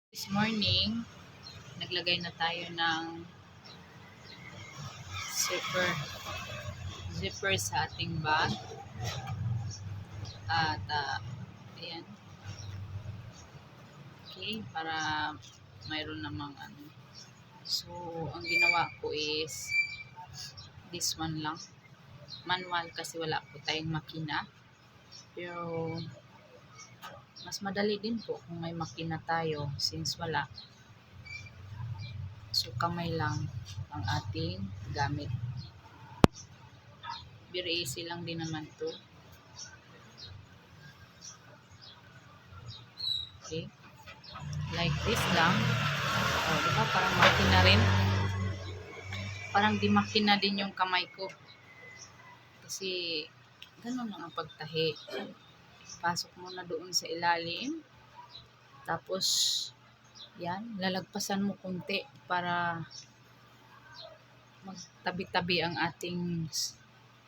This morning, naglagay na tayo ng zipper, sa ating bag. At, ayan. Okay, para mayroon namang ano. So, ang ginawa ko is this one lang. Manual kasi wala po tayong makina. Pero, mas madali din po kung may makina tayo since wala. So, kamay lang ang ating gamit. Very easy lang din naman to. Okay. Like this lang. Diba? Parang makina rin. Parang di makina din yung kamay ko. Kasi, ganun lang ang pagtahi. Pasok mo na doon sa ilalim. Tapos, yan. Lalagpasan mo konti para magtabi-tabi ang ating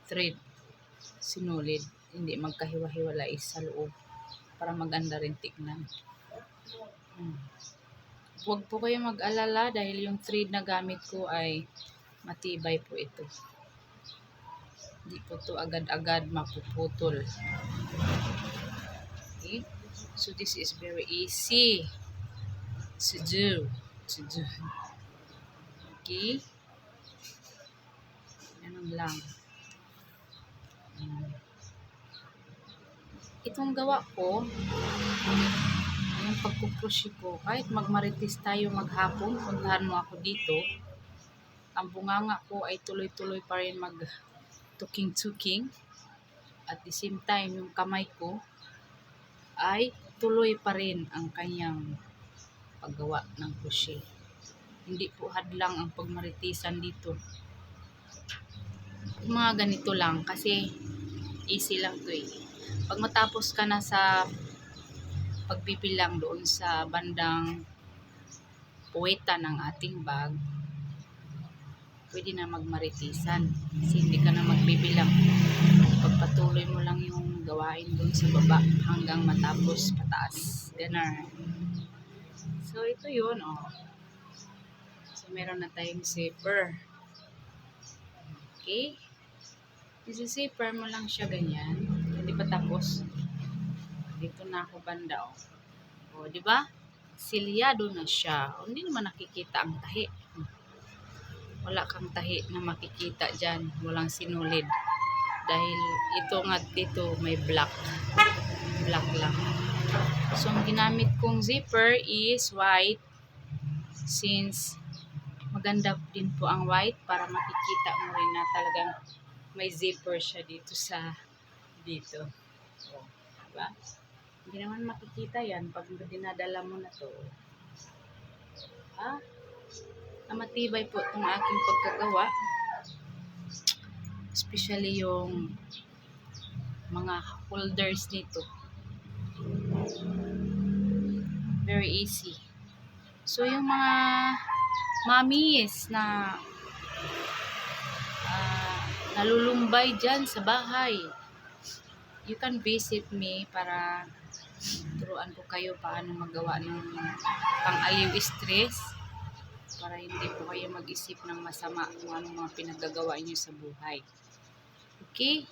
thread. Sinulid. Hindi magkahiwa-hiwalay sa loob. Para maganda rin tignan. Huwag po kayo mag-alala dahil yung thread na gamit ko ay matibay po ito. Hindi po ito agad-agad mapuputol. Okay? So this is very easy to do. Okay? Ganun lang. Itong gawa ko, yung pagkukrushe ko, kahit magmarites tayo maghapon, puntahan mo ako dito, ang bunganga ko ay tuloy-tuloy pa rin mag-tuking-tuking. At the same time, yung kamay ko ay tuloy pa rin ang kanyang paggawa ng crochet. Hindi po hadlang ang pagmaritisan dito. Yung mga ganito lang kasi easy lang to eh. Pag matapos ka na sa pagbibilang doon sa bandang puweta ng ating bag, pwede na magmaritisan kasi hindi ka na magbibilang. Pagpatuloy mo lang yung gawain doon sa baba hanggang matapos pataas. Ganun. So, ito yun, oh. So, meron na tayong zipper. Okay? Isi-zipper mo lang siya ganyan. Hindi pa tapos. Dito na ako banda, oh. O, di ba? Silyado na siya. O, hindi naman nakikita ang tahi. Wala kang tahi na makikita dyan. Walang sinulid. Dahil ito nga dito may black. Black lang. So, ang ginamit kong zipper is white. Since maganda din po ang white para makikita mo rin na talagang may zipper siya dito sa dito. So, diba? Hindi naman makikita yan pag dinadala mo na to. Na matibay po itong aking pagkagawa. Especially yung mga holders nito. Very easy. So, yung mga mommies na nalulumbay dyan sa bahay, you can visit me para turuan ko kayo paano magawa ng pang-aliw stress para hindi po kayo mag-isip ng masama kung anong mga pinagagawa niyo sa buhay. Okay?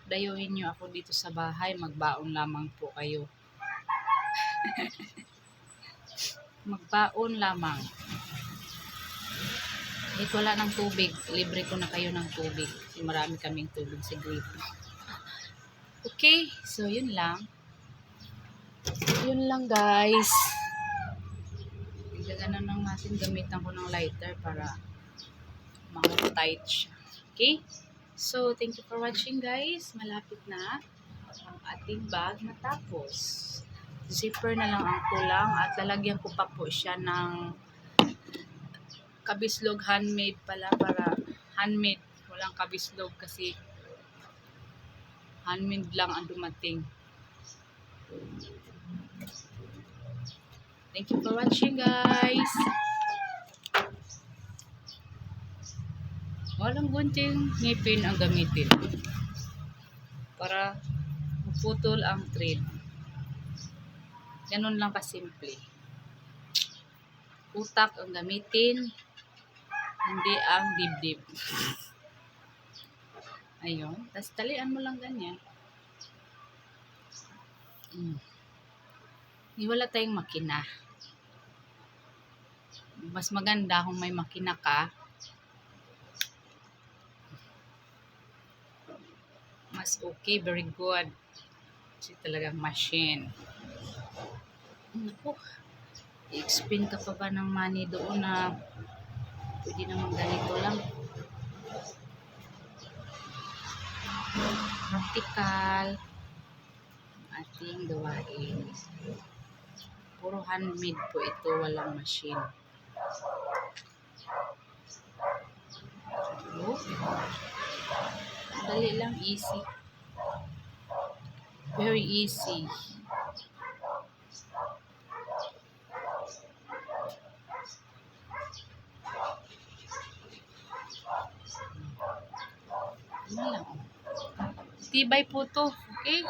Dayuhin niyo ako dito sa bahay, magbaon lamang po kayo. Magbaon lamang. Kahit wala ng tubig, libre ko na kayo ng tubig. Kasi marami kaming tubig sa gripo. Okay, so yun lang. Yun lang guys. Gaganan lang natin, gamitan ko ng lighter para ma-tight siya. Okay? So, thank you for watching guys. Malapit na ang ating bag matapos. Zipper na lang ang kulang at lalagyan ko pa po siya ng kabislog handmade pala para handmade. Walang kabislog kasi handmade lang ang dumating. Thank you for watching guys. Walang gunting ngipin ang gamitin para maputol ang thread. Ganun lang kasimple. Utak ang gamitin, hindi ang dibdib. Ayun. Tapos talian mo lang ganyan. Wala tayong makina. Mas maganda kung may makina ka. Mas okay, very good. Kasi talagang machine. Naku, i-explain ka pa ba ng money doon na pwede naman ganito lang. Practical ating gawain. Puro handmade po ito, walang machine. So, dali lang, easy. Very easy. Ano lang. Tibay po to, okay?